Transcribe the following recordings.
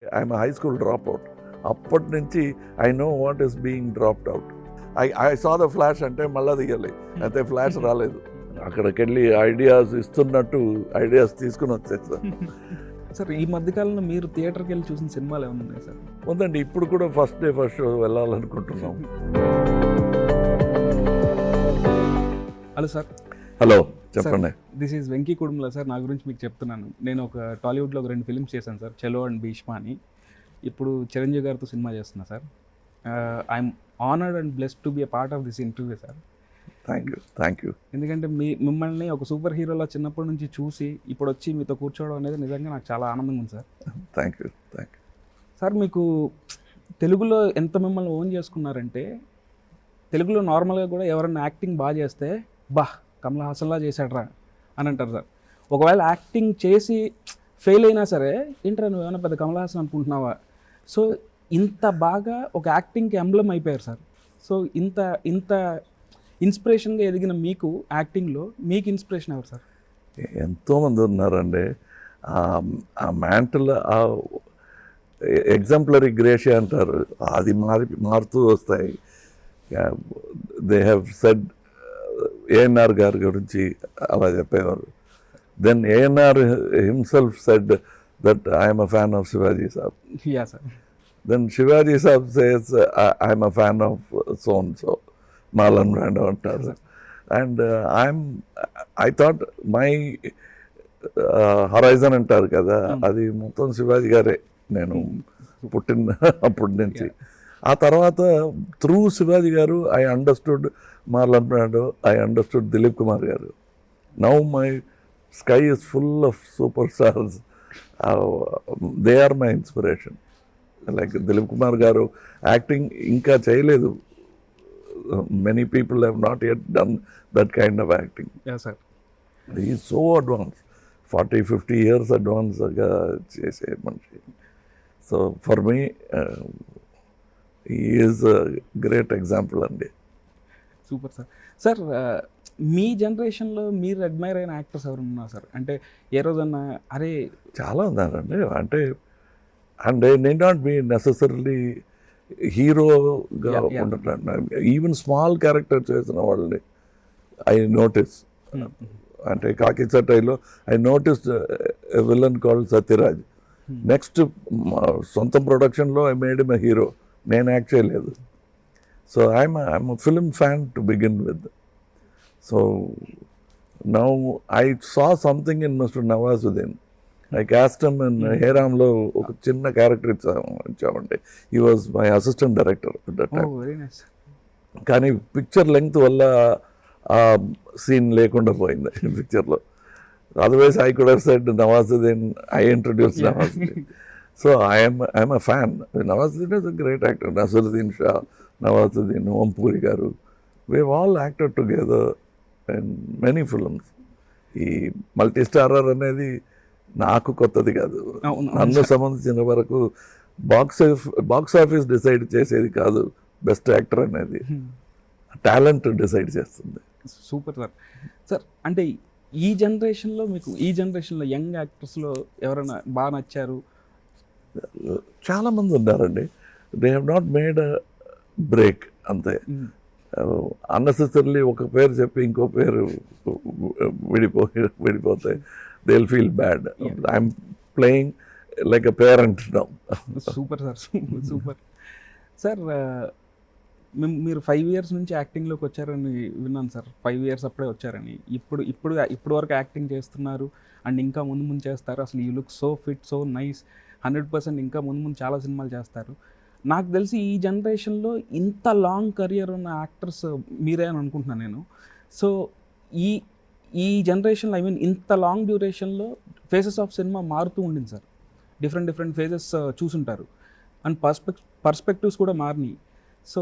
I'm high school dropout. అప్పటి నుంచి I know what is being dropped out. I saw the flash అంటే మళ్ళీ దిగాలి, అయితే ఫ్లాష్ రాలేదు. అక్కడికి వెళ్ళి ఐడియాస్ ఇస్తున్నట్టు ఐడియాస్ తీసుకుని వచ్చేసాను. సార్ ఈ మధ్యకాలంలో మీరు థియేటర్కి వెళ్ళి చూసిన సినిమాలు ఏమైనా ఉన్నాయి సార్? ఉందండి, ఇప్పుడు కూడా ఫస్ట్ డే ఫస్ట్ షో వెళ్ళాలనుకుంటున్నాం. Hello sir. హలో, చెప్పండి. This is Venky Kudumula sir. నా గురించి మీకు చెప్తున్నాను. నేను ఒక టాలీవుడ్లో ఒక 2 ఫిల్మ్స్ చేశాను సార్, చలో అండ్ భీష్మ అని. ఇప్పుడు చిరంజీవి గారితో సినిమా చేస్తున్నా sir. I'm honoured and blessed to be a part of this interview sir. Thank you. ఎందుకంటే మిమ్మల్ని ఒక సూపర్ హీరోలా చిన్నప్పటి నుంచి చూసి ఇప్పుడు వచ్చి మీతో కూర్చోవడం అనేది నిజంగా నాకు చాలా ఆనందంగా ఉంది సార్. Thank you. సార్ మీకు తెలుగులో ఎంత మిమ్మల్ని ఓన్ చేసుకున్నారంటే, తెలుగులో నార్మల్గా కూడా ఎవరన్నా యాక్టింగ్ బాగా చేస్తే కమల్ హాసన్లా చేశాడ్రా అని అంటారు సార్. ఒకవేళ యాక్టింగ్ చేసి ఫెయిల్ అయినా సరే, ఏంట్రా నువ్వు ఏమైనా పెద్ద కమల్ హాసన్ అనుకుంటున్నావా? సో ఇంత బాగా ఒక యాక్టింగ్కి ఎంబ్లమ్ అయిపోయారు సార్. సో ఇంత ఇన్స్పిరేషన్గా ఎదిగిన మీకు యాక్టింగ్లో మీకు ఇన్స్పిరేషన్ ఎవరు సార్? ఎంతోమంది ఉన్నారండి. ఆ మ్యాంటల్, ఎగ్జాంపులరీ గ్రేషియా అంటారు, అది మారుతూ వస్తాయి. దే హ్యావ్ సెడ్, ఏఎన్ఆర్ గారి గురించి అలా చెప్పేవారు. Then ANR himself said that I'm a fan of Sivaji Saab. Yeah sir. Then Sivaji Saab says I'm a fan of so and so, Marlon Brando అంటారు. And I thought my horizon అంటారు కదా, అది మొత్తం శివాజీ గారే నేను పుట్టిన అప్పటి నుంచి. ఆ తర్వాత త్రూ శివాజీ గారు I understood Marlon Brando, I understood Dilip Kumar గారు. Now my sky is full of superstars. They are my inspiration. Like Dilip Kumar గారు యాక్టింగ్ ఇంకా చేయలేదు. Many people have not yet done that kind of acting. He is so advance, 40-50 years అడ్వాన్స్గా చేసే మనిషి. So for me he is a great example అండి. Super sir. Sir మీ జనరేషన్లో మీరు అడ్మైర్ అయిన యాక్టర్స్ ఎవరు ఉన్నారు సార్? అంటే ఏ రోజన్నా అరే చాలా ఉన్నారండి. అంటే and they need not be necessarily హీరోగా ఉండటం. ఈవెన్ స్మాల్ క్యారెక్టర్ చేసిన వాళ్ళని ఐ నోటీస్. అంటే కాకి చట్టైలో I notice a villain called Sathyaraj. Next సొంత ప్రొడక్షన్లో I made M a hero. నేను యాక్ట్ చేయలేదు. So I'm a film fan to begin with. So now I saw something in mister Nawazuddin. I cost him in హేరామ్లో ఒక చిన్న character ఇచ్చామంటే he was my assistant director at that time. కానీ picture length వల్ల ఆ scene లేకుండా పోయింది పిక్చర్లో. Otherwise I could have said Nawazuddin, I introduce Nawazuddin. So I'm a fan. Nawazuddin is a great actor. Naseeruddin Shah, Nawazuddin, Om Puri గారు, we all acted together in many films. ఈ multi starrer అనేది నాకు కొత్తది కాదు. నన్ను సంబంధించిన వరకు బాక్స్ ఆఫీస్ డిసైడ్ చేసేది కాదు బెస్ట్ యాక్టర్ అనేది, టాలెంట్ డిసైడ్ చేస్తుంది. Super sir. సార్ అంటే ఈ జనరేషన్లో మీకు, ఈ జనరేషన్లో యంగ్ యాక్టర్స్లో ఎవరైనా బాగా నచ్చారు? చాలామంది ఉన్నారండి. They have not made a break అంతే. అన్నెసెసరీలీ ఒక పేరు చెప్పి ఇంకో పేరు విడిపోతే they will feel bad. I'm playing like a parent now. Super sir, super. Sir మీరు 5 years నుంచి యాక్టింగ్లోకి వచ్చారని విన్నాను సార్. 5 years అప్పుడే వచ్చారని. ఇప్పుడు వరకు యాక్టింగ్ చేస్తున్నారు అండ్ ఇంకా ముందు చేస్తారు. అసలు you look so fit, so nice. 100% ఇంకా ముందు చాలా సినిమాలు చేస్తారు. నాకు తెలిసి ఈ జనరేషన్లో ఇంత లాంగ్ కెరియర్ ఉన్న యాక్టర్స్ మీరే అని అనుకుంటున్నాను నేను. సో ఈ జనరేషన్లో ఐ మీన్ ఇంత లాంగ్ డ్యూరేషన్లో ఫేసెస్ ఆఫ్ సినిమా మారుతూ ఉండింది సార్. డిఫరెంట్ ఫేజెస్ చూసుంటారు అండ్ పర్స్పెక్టివ్స్ కూడా మారినాయి. So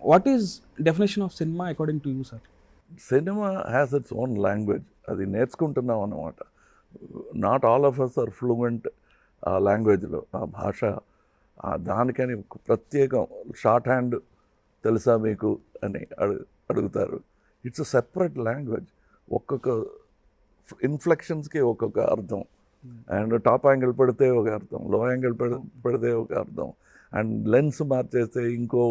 what is definition of cinema according to you sir? Cinema has its own language. అది నేర్చుకుంటున్నాం అన్నమాట. Not all of us are fluent ఆ లాంగ్వేజ్లో, ఆ భాష. దానికని ప్రత్యేకం షార్ట్ హ్యాండ్ తెలుసా మీకు అని అడుగుతారు. It's a separate language. ఒక్కొక్క ఇన్ఫ్లెక్షన్స్కి ఒక్కొక్క అర్థం. అండ్ టాప్ యాంగిల్ పెడితే ఒక అర్థం, లో యాంగిల్ పెడితే ఒక అర్థం, అండ్ లెన్స్ మార్చేస్తే ఇంకో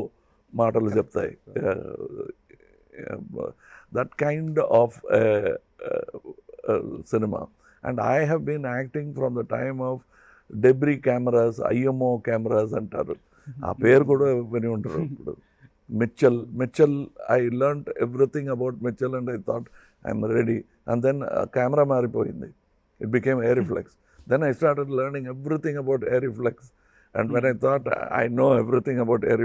మాటలు చెప్తాయి. That kind of cinema. And I have been acting from the time of Debrie cameras, Eyemo cameras అంటారు, ఆ పేరు కూడా విని ఉంటారు. ఇప్పుడు Mitchell I learned everything about Mitchell and I thought I'm ready. And then camera మారిపోయింది, it became air reflex. Then I started learning everything about air reflex. And when I thought I know everything about air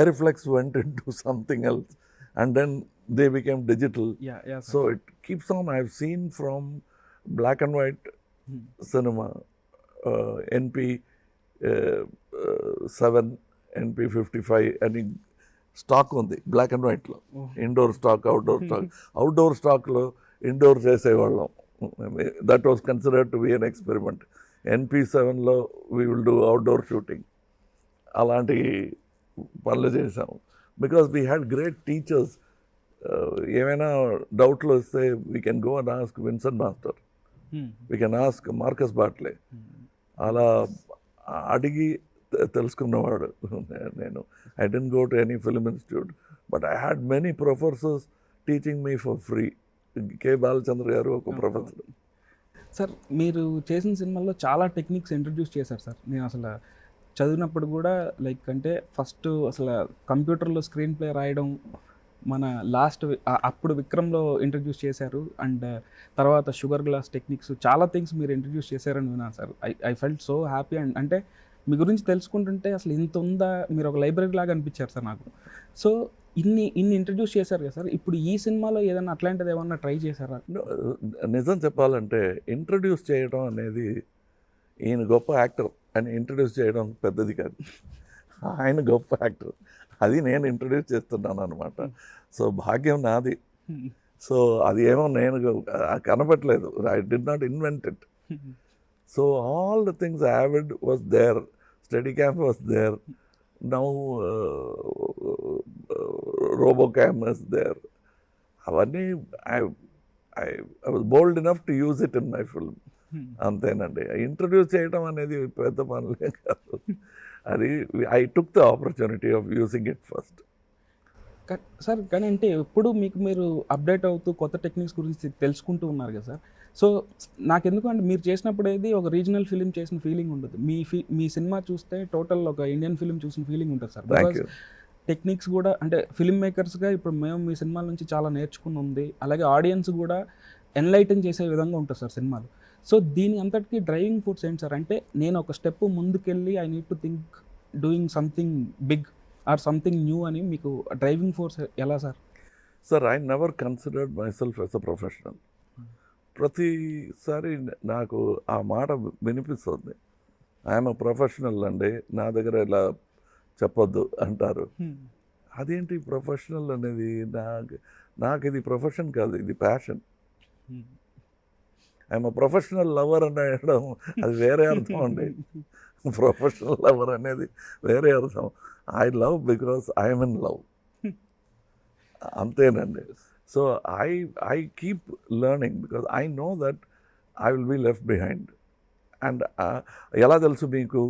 reflex went into something else. And then they became digital. Yeah. So it keeps on. I've seen from black and white cinema, NP 7, NP 55, and stock on the black and white. Indoor stock, outdoor stock. Outdoor stock lo indoor చేసేవాళ్ళం. That was considered to be an experiment. NP7లో we will do outdoor shooting. అలాంటి పనులు చేసాము. Because we had great teachers. ఏమైనా డౌట్లు వస్తే we can go and ask Vincent Master. We can ask Marcus Bartley. అలా అడిగి తెలుసుకున్నవాడు నేను. I didn't go to any film institute, but I had many professors teaching me for free. కే బాలచంద్ర గారు ఒక professor. Sir మీరు చేసిన సినిమాల్లో చాలా టెక్నిక్స్ ఇంట్రడ్యూస్ చేశారు సార్. నేను అసలు చదివినప్పుడు కూడా లైక్ అంటే ఫస్ట్ అసలు కంప్యూటర్లో స్క్రీన్ ప్లే రాయడం మన లాస్ట్ అప్పుడు విక్రమ్లో ఇంట్రడ్యూస్ చేశారు. అండ్ తర్వాత షుగర్ గ్లాస్ టెక్నిక్స్ చాలా థింగ్స్ మీరు ఇంట్రడ్యూస్ చేశారని విన్నాను sir. I felt so happy. And అంటే మీ గురించి తెలుసుకుంటుంటే అసలు ఇంత ఉందా, మీరు ఒక లైబ్రరీ లాగా అనిపించారు సార్ నాకు. సో ఇన్ని ఇంట్రడ్యూస్ చేశారు కదా సార్, ఇప్పుడు ఈ సినిమాలో ఏదైనా అట్లాంటిది ఏమన్నా ట్రై చేశారా? నిజం చెప్పాలంటే ఇంట్రడ్యూస్ చేయడం అనేది, ఈయన గొప్ప యాక్టర్ అని ఇంట్రడ్యూస్ చేయడం పెద్దది కాదు. ఆయన గొప్ప యాక్టర్, అది నేను ఇంట్రడ్యూస్ చేస్తున్నాను అనమాట. సో భాగ్యం నాది. సో అది ఏమో నేను కనపట్లేదు. I did not invent it. So all the things Avid was there, Steadicam was there, now RoboCam is there. అవన్నీ I was bold enough to use it in my film. అంతేనండి. Introduce చేయడం అనేది పెద్ద పనులే కాదు. అది I took the opportunity of using it first. Sir కానీ అంటే ఎప్పుడు మీరు అప్డేట్ అవుతూ కొత్త టెక్నిక్స్ గురించి తెలుసుకుంటూ ఉన్నారు కదా సార్. సో నాకెందుకు అంటే మీరు చేసినప్పుడు ఏది ఒక రీజనల్ ఫిలిం చేసిన ఫీలింగ్ ఉండదు. మీ సినిమా చూస్తే టోటల్ ఒక ఇండియన్ ఫిలిం చూసిన ఫీలింగ్ ఉంటుంది సార్. టెక్నిక్స్ కూడా అంటే ఫిల్మ్ మేకర్స్గా ఇప్పుడు మేము మీ సినిమాల నుంచి చాలా నేర్చుకుని ఉంది. అలాగే ఆడియన్స్ కూడా ఎన్లైటన్ చేసే విధంగా ఉంటుంది సార్ సినిమాలు. సో దీని అంతటికీ డ్రైవింగ్ ఫోర్స్ ఏంటి సార్? అంటే నేను ఒక స్టెప్ ముందుకెళ్ళి I need to think doing something big or something new అని మీకు డ్రైవింగ్ ఫోర్స్ ఎలా sir? Sir, I never considered myself as a professional. ప్రతిసారి నాకు ఆ మాట వినిపిస్తుంది, ఐఎమ్ అ ప్రొఫెషనల్ అండి, నా దగ్గర ఇలా చెప్పొద్దు అంటారు. అదేంటి ప్రొఫెషనల్ అనేది? నాకు ఇది ప్రొఫెషన్ కాదు, ఇది passion. I'm a professional lover అని అనడం అది వేరే అర్థం అండి. ప్రొఫెషనల్ లవర్ అనేది వేరే అర్థం. I love because I'm in love, అంతేనండి. So I keep learning because I know that I will be left behind. And ఎలా తెలుసు మీకు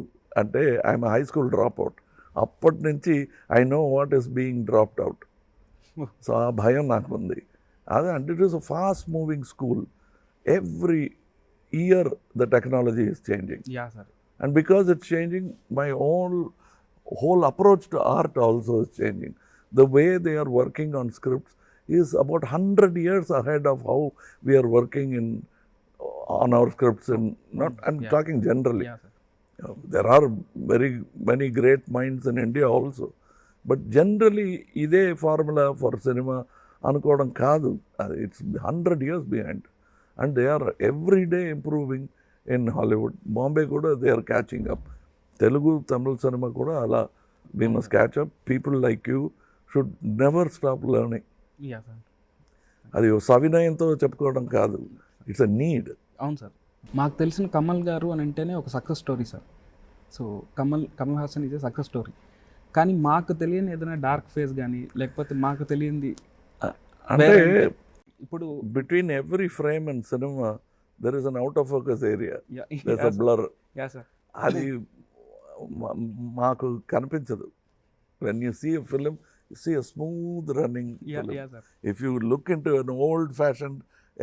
అంటే, I'm high school dropout. అప్పటి నుంచి I know what is being dropped out. So ఆ భయం నాకు ఉంది. అదే అంటే it is a fast moving school. Every year the technology is changing. And because it's changing, my whole approach to art also is changing. The way they are working on scripts is about 100 years ahead of how we are working on our scripts. And I'm talking generally. There are very many great minds in India also. But generally, ఇదే formula for cinema అనుకోవడం కాదు. It's 100 years behind. And they are every day improving. In Hollywood, Bombay kuda, they are catching up. Telugu, Tamil cinema kuda ala, we must catch up. People like you should never stop learning. Yeah, sir. అది సవినయంతో చెప్పుకోవడం కాదు, it's a need. అవును sir. మాకు తెలిసిన కమల్ గారు అని అంటేనే ఒక success story sir. So Kamal Haasan ఇదే సక్సెస్ స్టోరీ. కానీ మాకు తెలియని ఏదైనా డార్క్ ఫేస్ కానీ లేకపోతే మాకు తెలియంది అంటే ఇప్పుడు between every frame and cinema there is an out of focus area, Yeah, there is yeah, a sir. Blur. Yeah, sir. అది మాకు కనిపించదు. When you see a film, you see a smooth running Yeah, film. yeah, sir. If you look into an old fashion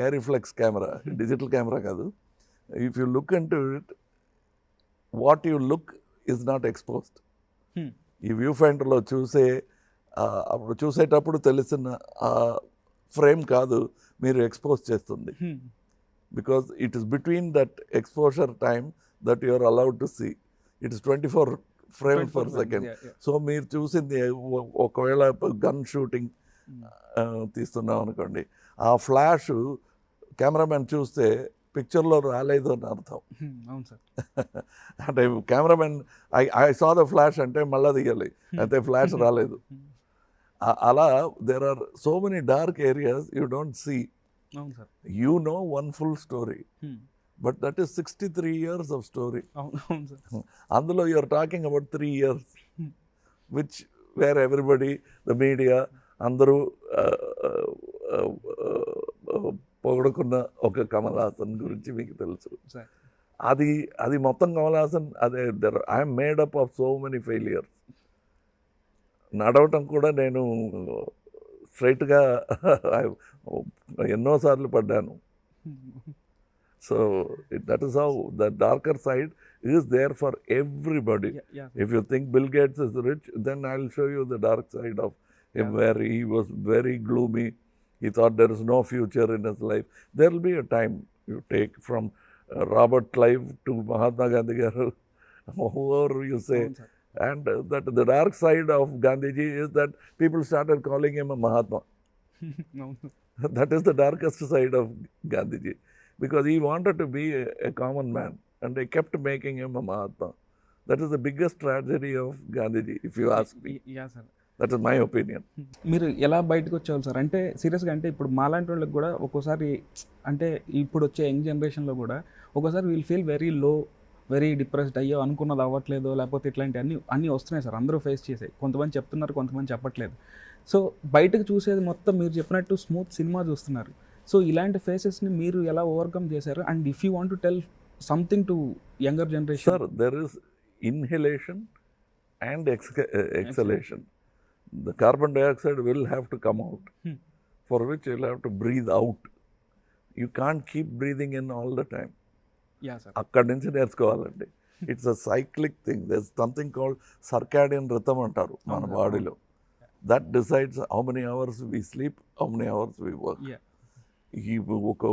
Arriflex camera, digital camera కాదు, if you look into it, what you look is not exposed. Hmm. ఈ view ఫైండర్లో అప్పుడు చూసేటప్పుడు తెలిసిన ఆ frame కాదు మీరు expose చేస్తుంది. Hmm. Because it is between that exposure time that you are allowed to see. It is 24 frames per 24 frames, second. yeah, yeah. So మీరు చూసింది ఒకవేళ గన్ షూటింగ్ తీస్తున్నాం అనుకోండి, ఆ ఫ్లాష్ కెమెరామెన్ చూస్తే పిక్చర్లో రాలేదు అని అర్థం. Hmm. అవును సార్. అంటే cameraman I saw the flash అంటే మళ్ళీ తీయాలి, అయితే ఫ్లాష్ రాలేదు. అలా there are so many dark areas you don't see. అవును sir. You know one full story, Hmm. but that is 63 years of story. అవును సార్. అందులో you are talking about 3 years, which where everybody, the media, అందరూ పొగడుకున్న ఒక కమల్ హాసన్ గురించి మీకు తెలుసు. Sir. అది మొత్తం కమల్ హాసన్, అదే I'm made up of so many failures. నడవటం కూడా నేను స్ట్రైట్గా ఎన్నోసార్లు పడ్డాను. So that is how the darker side is there for everybody. Yeah, yeah, sir. If you think Bill Gates is rich, then I'll show you the dark side of him, where he was very gloomy. He thought there is no future in his life. There will be a time you take from Robert Clive to Mahatma Gandhi garu, whoever you say. అవును sir. And that the dark side of Gandhiji is that people started calling him a Mahatma. అవును. That is the darkest side of Gandhiji, because he wanted to be a common man and they kept making him a Mahatma. That is the biggest tragedy of Gandhiji, if you ask me. Yeah sir. That is my opinion. మీరు ఎలా బయటకు వచ్చేవాళ్ళు sir? అంటే సీరియస్గా, అంటే ఇప్పుడు మాలాంటి వాళ్ళకి కూడా ఒక్కోసారి, అంటే ఇప్పుడు వచ్చే యంగ్ జనరేషన్లో కూడా ఒక్కోసారి we'll feel very low, very depressed, అయ్యో అనుకున్నది అవ్వట్లేదు, లేకపోతే ఇట్లాంటి అన్నీ వస్తున్నాయి సార్. అందరూ ఫేస్ చేసాయి. కొంతమంది చెప్తున్నారు, కొంతమంది చెప్పట్లేదు. సో బయటకు చూసేది మొత్తం మీరు చెప్పినట్టు స్మూత్ సినిమా చూస్తున్నారు. సో ఇలాంటి ఫేసెస్ని మీరు ఎలా ఓవర్కమ్ చేశారు? And if you want to tell something to younger generation. Sir, there is inhalation and exhalation. The carbon dioxide will have to come out, for which you'll have to breathe out. You can't keep breathing in all the time. Yeah sir. అక్కడి నుంచి నేర్చుకోవాలండి. It's a cyclic thing. There is something called circadian rhythm అంటారు మన బాడీలో. That decides how many hours we sleep, how many hours we work. ఈ ఒక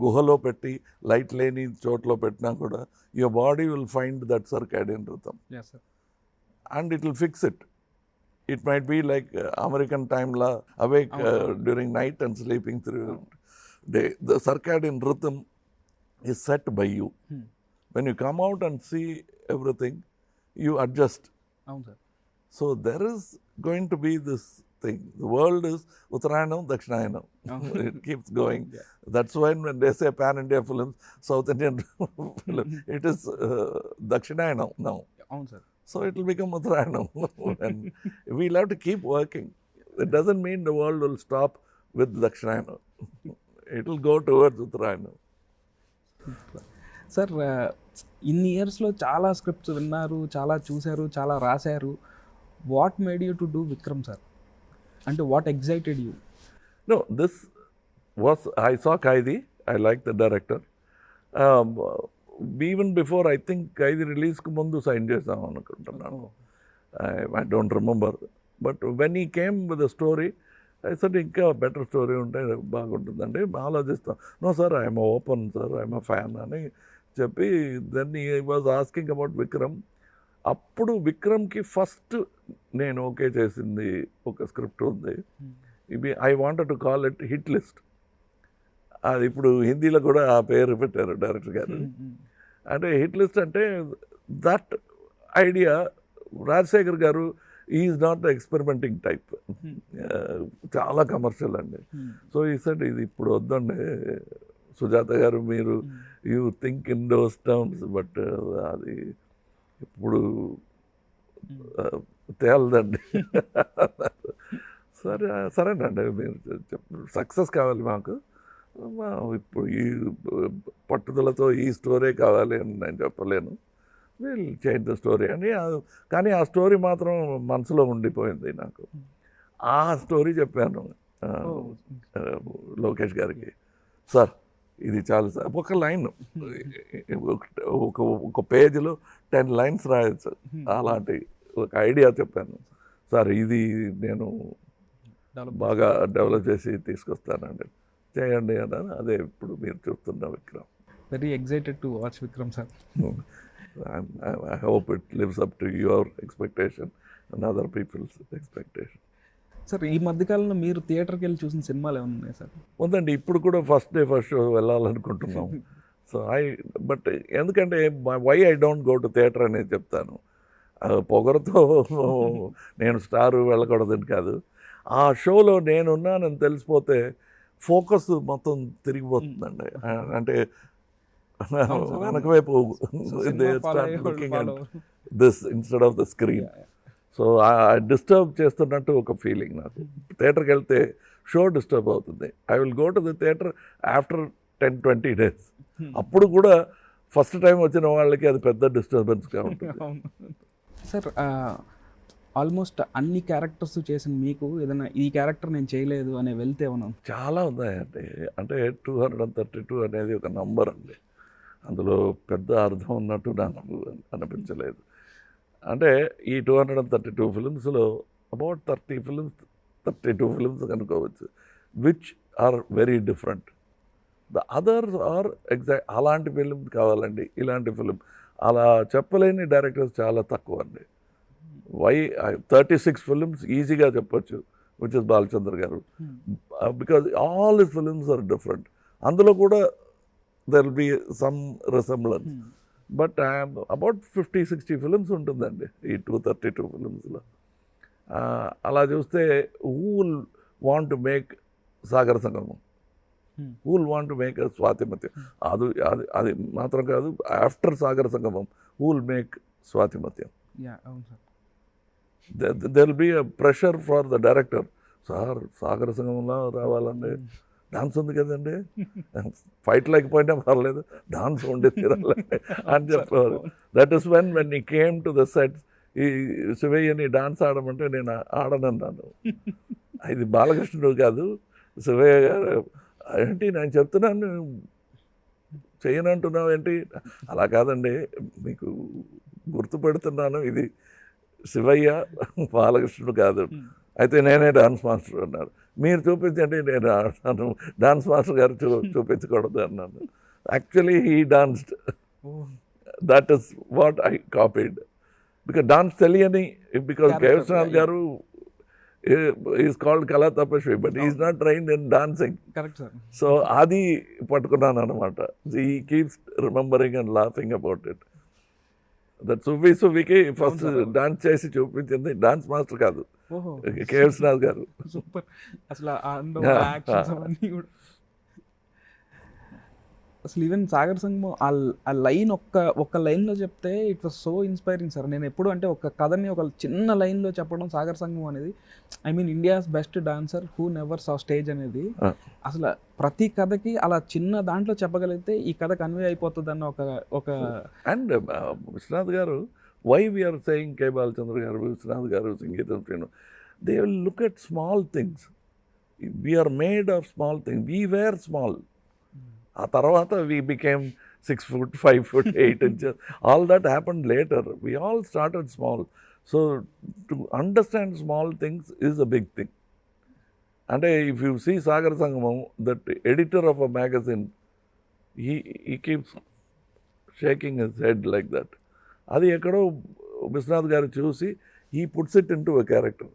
గుహలో పెట్టి లైట్ లేని చోట్లో పెట్టినా కూడా your body will find that circadian rhythm yeah sir. And it will fix it. It might be like American time la, awake during night and sleeping through day. The circadian rhythm is set by you. When you come out and see everything, you adjust. అవును sir. So there is going to be this thing. The world is Uttarayanam, Dakshinayam. It keeps going. That's why when they say pan-India films, South Indian film, it is Dakshinayam now. అవును sir. So it will become Uttarayanam. And we'll have to keep working. It doesn't mean the world will stop with Dakshinayana. It will go towards Uttarayanam. Sir, ఇన్ని ఇయర్స్లో చాలా scripts విన్నారు, చాలా చూశారు, చాలా రాశారు. What made you to do Vikram sir? అంటే what excited you? No, this was, I saw Kaidi. I like the director. Even before, I think Kaidi release ku mundu sign chesam anukuntunnanu. I don't remember. But when he came with the story, I said, ఇంకా better story ఉంటే బాగుంటుందండి, ఆలోచిస్తాం. No sir, I'm open sir, I'm fan అని చెప్పి then he was asking about Vikram. అప్పుడు విక్రమ్కి first నేను okay చేసింది ఒక స్క్రిప్ట్ ఉంది. ఇవి I wanted to call it hit list. అది ఇప్పుడు హిందీలో కూడా ఆ పేరు పెట్టారు డైరెక్టర్ గారు. అంటే హిట్ లిస్ట్ అంటే దట్ ఐడియా రాజశేఖర్ గారు is not the experimenting type, చాలా కమర్షియల్ అండి. సో ఈ సెడ్ ఇది ఇప్పుడు వద్దండి సుజాత గారు, మీరు you think in those terms, but అది ఇప్పుడు తేలదండి. సరేనండి, మీరు సక్సెస్ కావాలి మాకు, ఇప్పుడు ఈ పట్టుదలతో ఈ స్టోరీ కావాలి అని నేను చెప్పలేను. విల్ చేంజ్ ద స్టోరీ అని. కానీ ఆ స్టోరీ మాత్రం మనసులో ఉండిపోయింది నాకు. ఆ స్టోరీ చెప్పాను లోకేష్ గారికి. సార్ ఇది చాలు సార్, ఒక లైన్, ఒక పేజీలో 10 lines రాయొచ్చు, అలాంటి ఒక ఐడియా చెప్పాను. సార్ ఇది నేను బాగా డెవలప్ చేసి తీసుకొస్తానండి, చేయండి అన్నాను. అదే ఇప్పుడు మీరు చూస్తున్న Vikram. Very excited to watch Vikram sir. I hope it lives up to your expectation and other people's expectation. Sir ఈ మధ్యకాలంలో మీరు థియేటర్కి వెళ్ళి చూసిన సినిమాలు ఏమైనా ఉన్నాయి సార్? ఉందండి, ఇప్పుడు కూడా ఫస్ట్ షో వెళ్ళాలనుకుంటున్నాం. సో బట్ ఎందుకంటే why I don't go to theatre అనేది చెప్తాను. పొగరుతో నేను స్టార్ వెళ్ళకూడదని కాదు. ఆ షోలో నేనున్నానని తెలిసిపోతే ఫోకస్ మొత్తం తిరిగిపోతుందండి. అంటే వెనక వైపు this instead of the screen. So disturb చేస్తున్నట్టు ఒక ఫీలింగ్ నాకు. థియేటర్కి వెళ్తే షో డిస్టర్బ్ అవుతుంది. I will go to the theatre after 10-20 days. అప్పుడు కూడా ఫస్ట్ టైం వచ్చిన వాళ్ళకి అది పెద్ద డిస్టర్బెన్స్గా ఉంటుంది. సార్ ఆల్మోస్ట్ అన్ని క్యారెక్టర్స్ చేసిన మీకు ఏదైనా ఈ క్యారెక్టర్ నేను చేయలేదు అనే వెళ్తే ఏమన్నా? చాలా ఉన్నాయండి. అంటే 232 అనేది ఒక నంబర్ అండి. అందులో పెద్ద అర్థం ఉన్నట్టు నాకు అనిపించలేదు. అంటే ఈ 232 ఫిల్మ్స్లో అబౌట్ 32 ఫిల్మ్స్ కనుకోవచ్చు which are very different. The others are exact. అలాంటి ఫిలిం కావాలండి, ఇలాంటి ఫిలిం అలా చెప్పలేని డైరెక్టర్స్ చాలా తక్కువ అండి. 36 ఫిలిమ్స్ ఈజీగా చెప్పొచ్చు, విచ్ ఇస్ బాలచంద్ర గారు. Because all his films are different. అందులో కూడా there will be some resemblance. But about 50-60 films ఉంటుందండి ఈ 232 ఫిలిమ్స్లో. అలా చూస్తే who will want to make Sagara Sangamam, who will want to make Swathimuthyam, అది మాత్రం కాదు, after Sagara Sangamam who will make Swathimuthyam. There will be a pressure for the director. Sir సాగర సంగమంలో రావాలండి, డాన్స్ ఉంది కదండి, ఫైట్ లేకపోయినా పర్లేదు, డాన్స్ ఉండి తీరాలండి అని చెప్పేవారు. దట్ ఈస్ వెన్ ఈ కేమ్ టు ద సెట్స్, ఈ శివయ్యని డాన్స్ ఆడమంటే నేను ఆడనన్నాను. ఇది బాలకృష్ణుడు కాదు, శివయ్య గారు. ఏంటి నేను చెప్తున్నాను చేయనంటున్నావు ఏంటి? అలా కాదండి, మీకు గుర్తుపెడుతున్నాను, ఇది శివయ్య, బాలకృష్ణుడు కాదు. అయితే నేనే డాన్స్ మాస్టర్ అన్నారు. మీరు చూపించండి, నేను ఆడతాను, డాన్స్ మాస్టర్ గారు చూపించకూడదు అన్నాను. Actually he danced. That is what I copied. Because dance తెలియని, బికాజ్ కేశవనాథ్ గారు is called Kala Tapasvi, but is not trained in dancing. So అది పట్టుకున్నాను అనమాట. He keeps remembering and laughing about it. That సువ్వికి ఫస్ట్ డాన్స్ చేసి చూపించింది డాన్స్ మాస్టర్ కాదు, కేశవనాథ్ గారు. సూపర్. అసలు అసలు ఈవెన్ సాగర్ సంగమం ఆ లైన్ ఒక్క లైన్లో చెప్తే it was so inspiring sir. నేను ఎప్పుడు అంటే ఒక కథని ఒక చిన్న లైన్లో చెప్పడం, సాగర్ సంగమం అనేది, I mean India's best dancer who never saw stage అనేది, అసలు ప్రతి కథకి అలా చిన్న దాంట్లో చెప్పగలిగితే ఈ కథ కన్వే అయిపోతుంది అన్న ఒక and Viswanath garu, why we're saying K Balachandra garu, Viswanath garu, Sangeetham Srinu, they will look at small things. We're made of small things. We were small. ఆ తర్వాత we became 6 foot, 5 foot, 8 inches. All that happened later. We all started small. So to understand small things is a big thing. And if you see Sagar Sangamam, that editor of a magazine, he keeps shaking his head like that. Adi ekkado Vishwanath garu chusi, he puts it into a character.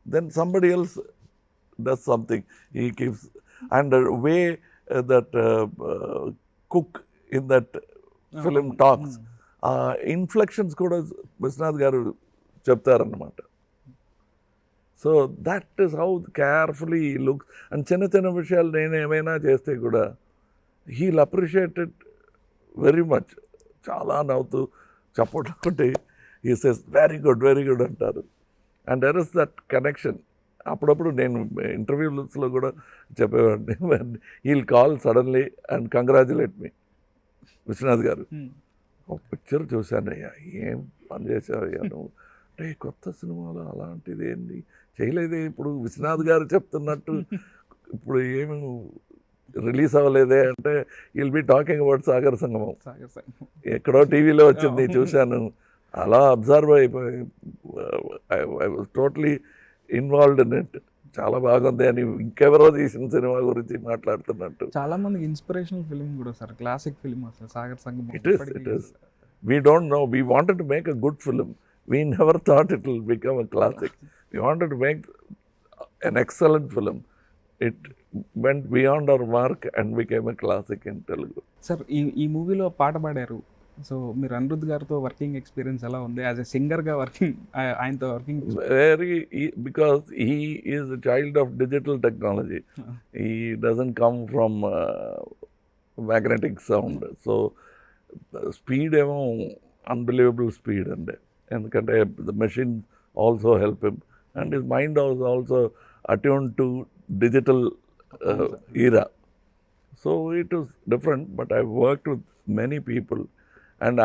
Then somebody else does something. He keeps, and the way that cook in that film talks, inflections kuda Vishwanath garu చెప్తారన్నమాట. So that is how carefully he looks. And చిన్న చిన్న విషయాలు నేను ఏమైనా చేస్తే కూడా he'll appreciate it very much. చాలా నవ్వుతూ చప్పట్లు కొట్టి హీ సేస్ వెరీ గుడ్ అంటారు. And there is that connection. అప్పుడప్పుడు నేను ఇంటర్వ్యూస్లో కూడా చెప్పేవాడిని, he'll call suddenly and congratulate me, Vishwanath గారు ఒక పిక్చర్ చూశానయ్యా, ఏం పని చేసావయ్యా నువ్వు అంటే, కొత్త సినిమాలో అలాంటిది ఏంది చేయలేదే, ఇప్పుడు విశ్వనాథ్ గారు చెప్తున్నట్టు ఇప్పుడు ఏమి రిలీజ్ అవ్వలేదే అంటే, will be talking about Sagar సంగమం, ఎక్కడో టీవీలో వచ్చింది చూశాను, అలా అబ్జర్వ్ అయిపోయి I was totally involved in it, చాలా బాగుంది అని ఇంకెవరో తీసిన సినిమా గురించి మాట్లాడుతున్నట్టు. చాలా మందికి ఇన్స్పిరేషనల్ ఫిల్మ్ కూడా సార్, క్లాసిక్ ఫిల్మ్ అసలు సాగర్ సంగమం. It is we don't know, we wanted to make a good film, we never thought it will become a classic, we wanted to make an excellent film, it went beyond our mark and became a classic in Telugu. Sir ఈ మూవీలో పాట పాడారు, so మీరు అనిరుద్ధ్ గారితో working experience ఎలా ఉంది, as a సింగర్గా working ఆయనతో working? Very, because he is a child of digital technology, he doesn't come from magnetic sound, so speed ఏమో అన్బిలీవబుల్ స్పీడ్ అండి, ఎందుకంటే the machine also help him and his mind was also attune to digital era, so it was different. But I worked with many people and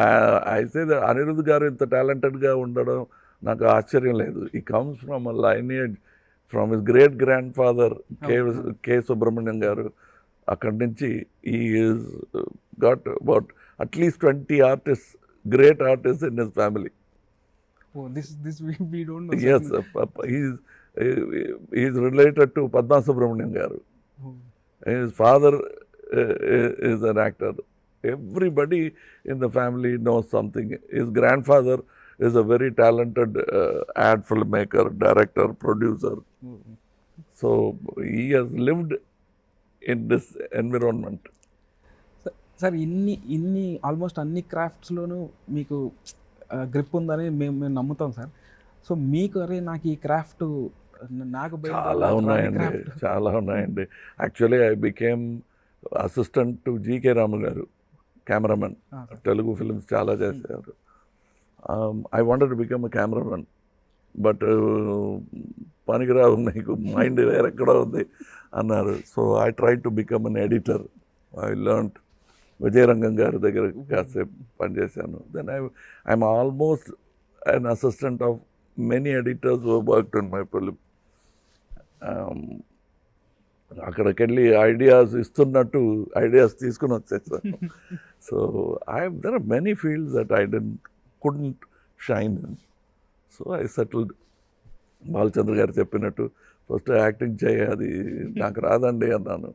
I say that Aniruddh గారు ఇంత టాలెంటెడ్గా ఉండడం నాకు ఆశ్చర్యం లేదు. He comes from a lineage from his great grand father K Subrahmanyam గారు, అక్కడి నుంచి he is got about at least 20 artists, great artists in his family. Oh, this we don't know. Yes, he is related to Padma Subramanian garu. Oh. His father is an actor. Everybody in the family knows something. His grandfather is a very talented ad filmmaker, director, producer. Oh. So he has lived in this environment. Sir ఇన్ని almost అన్ని క్రాఫ్ట్స్లోనూ మీకు grip ఉందని మేము నమ్ముతాం sir. So మీకు అరే నాకు ఈ క్రాఫ్ట్ నాకు చాలా ఉన్నాయండి. Actually I became assistant to G K Ramu గారు, కెమెరామెన్, తెలుగు ఫిల్మ్స్ చాలా చేశారు. I wanted to become a cameraman, but పనికిరావు, నీకు మైండ్ వేరెక్కడో ఉంది అన్నారు. So I try to become an editor. I learned Vijay Rangam గారి దగ్గర కాసేపు పనిచేశాను. Then I'm almost an assistant of many editors who worked in my film. అక్కడికి వెళ్ళి ఐడియాస్ ఇస్తున్నట్టు ఐడియాస్ తీసుకుని వచ్చేసాను. So there are many fields that I couldn't shine in. So I settled. Balachandra గారు చెప్పినట్టు ఫస్ట్ యాక్టింగ్ చేయ, అది నాకు రాదండి అన్నాను.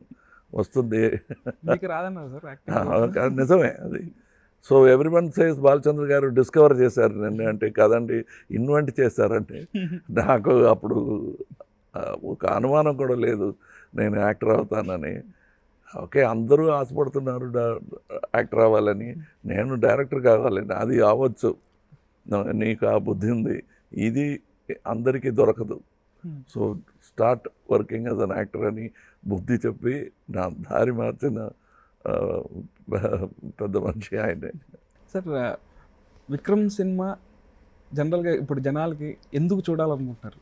వస్తుంది, నిజమే అది. సో ఎవ్రీవన్ సేస్ బాలచంద్ర గారు డిస్కవర్ చేశారు నన్ను అంటే, కదండి ఇన్వెంట్ చేశారంటే. నాకు అప్పుడు ఒక అనుమానం కూడా లేదు నేను యాక్టర్ అవుతానని. ఓకే, అందరూ ఆశపడుతున్నారు యాక్టర్ అవ్వాలని, నేను డైరెక్టర్ కావాలని. అది అవ్వచ్చు, నీకు ఆ బుద్ధి ఉంది, ఇది అందరికీ దొరకదు. So start working as an actor అని బుద్ధి చెప్పి నా దారి మార్చిన పెద్ద మనిషి ఆయనే. సార్ విక్రమ్ సినిమా జనరల్గా ఇప్పుడు జనాలకి ఎందుకు చూడాలనుకుంటున్నారు?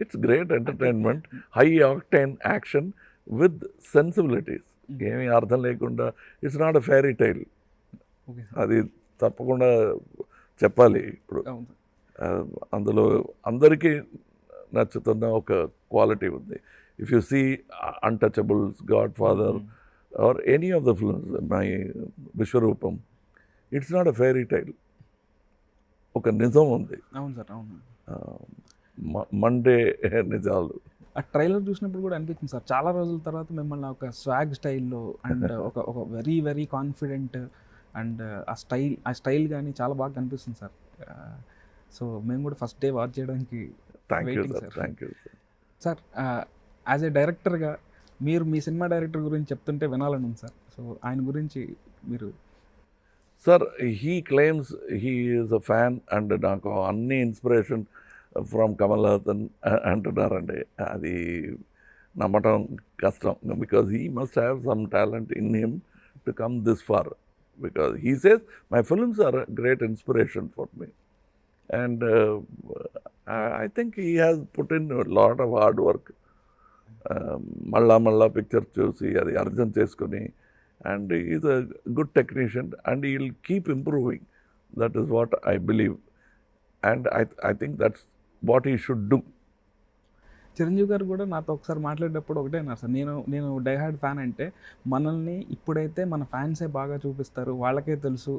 It's great entertainment, high octane action with sensibilities, ఏమీ అర్థం లేకుండా. It's not a fairy tile, అది తప్పకుండా చెప్పాలి. ఇప్పుడు అందులో అందరికీ నచ్చుతున్న ఒక క్వాలిటీ ఉంది. If you see Untouchables, Godfather or any of the films, my Vishwaroopam, it's not a fairy tale, ఒక నిజం ఉంది. అవును సార్, అవును. మండే నిజాలు. ఆ ట్రైలర్ చూసినప్పుడు కూడా అనిపించింది సార్, చాలా రోజుల తర్వాత మిమ్మల్ని ఒక స్వాగ్ స్టైల్లో అండ్ ఒక వెరీ వెరీ కాన్ఫిడెంట్ అండ్ ఆ స్టైల్ కానీ చాలా బాగా కనిపిస్తుంది సార్. సో మేము కూడా ఫస్ట్ డే వాచ్ చేయడానికి thank you sir. As a డైరెక్టర్గా మీరు మీ సినిమా డైరెక్టర్ గురించి చెప్తుంటే వినాలని ఉంది సార్. సో ఆయన గురించి మీరు. Sir, he claims he is a fan and నాకు అన్ని ఇన్స్పిరేషన్ ఫ్రమ్ కమల్ హాసన్ అంటున్నారండి. అది నమ్మటం కష్టం, because he must have some talent in him to come this far, because he says my films are a great inspiration for me. And I think he has put in a lot of hard work. మళ్ళా picture చూసి అది అర్థం చేసుకుని, and is a good technician and he will keep improving. That is what I believe and I think that's what he should do. Chiranjeevi గారు కూడా నాతో ఒకసారి మాట్లాడేటప్పుడు ఒకటే అన్నారు సార్, నేను డైహార్డ్ ఫ్యాన్ అంటే మనల్ని ఇప్పుడైతే మన ఫ్యాన్సే బాగా చూపిస్తారు, వాళ్ళకే తెలుసు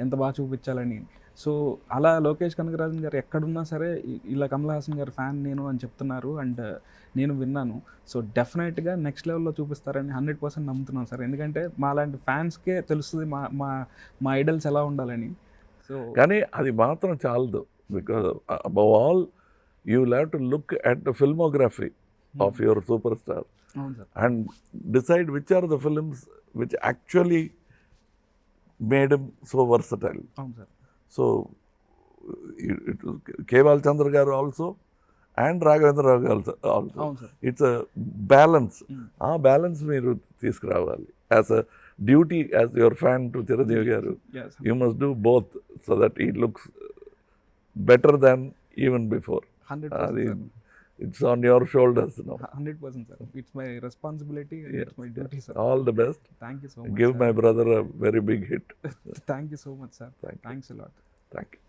ఎంత బాగా చూపించాలని. సో అలా లోకేష్ కనగరాజన్ గారు ఎక్కడున్నా సరే ఇలా కమల్ హాసన్ గారు ఫ్యాన్ నేను అని చెప్తున్నారు, అండ్ నేను విన్నాను. సో డెఫినెట్గా నెక్స్ట్ లెవెల్లో చూపిస్తారని 100% నమ్ముతున్నాను సార్. ఎందుకంటే మాలాంటి ఫ్యాన్స్కే తెలుస్తుంది మా ఐడల్స్ ఎలా ఉండాలని. సో కానీ అది మాత్రం చాలదు. Because above all you will have to look at the filmography of your superstar and decide which are the films which actually made him so versatile. So it was Keval Chandra garu also and Raghavendra Rao also. It's a balance. Aa balance meeru తీసుకురావాలి. As a duty as your fan to Chiranjeevi garu, you must do both so that he looks better than even before. 100%. It's on your shoulders now. 100% sir. It's my responsibility and it's my duty, sir. All the best. Thank you so much. Give sir. my brother a very big hit. Thank you so much, sir. Thanks a lot. Thank you.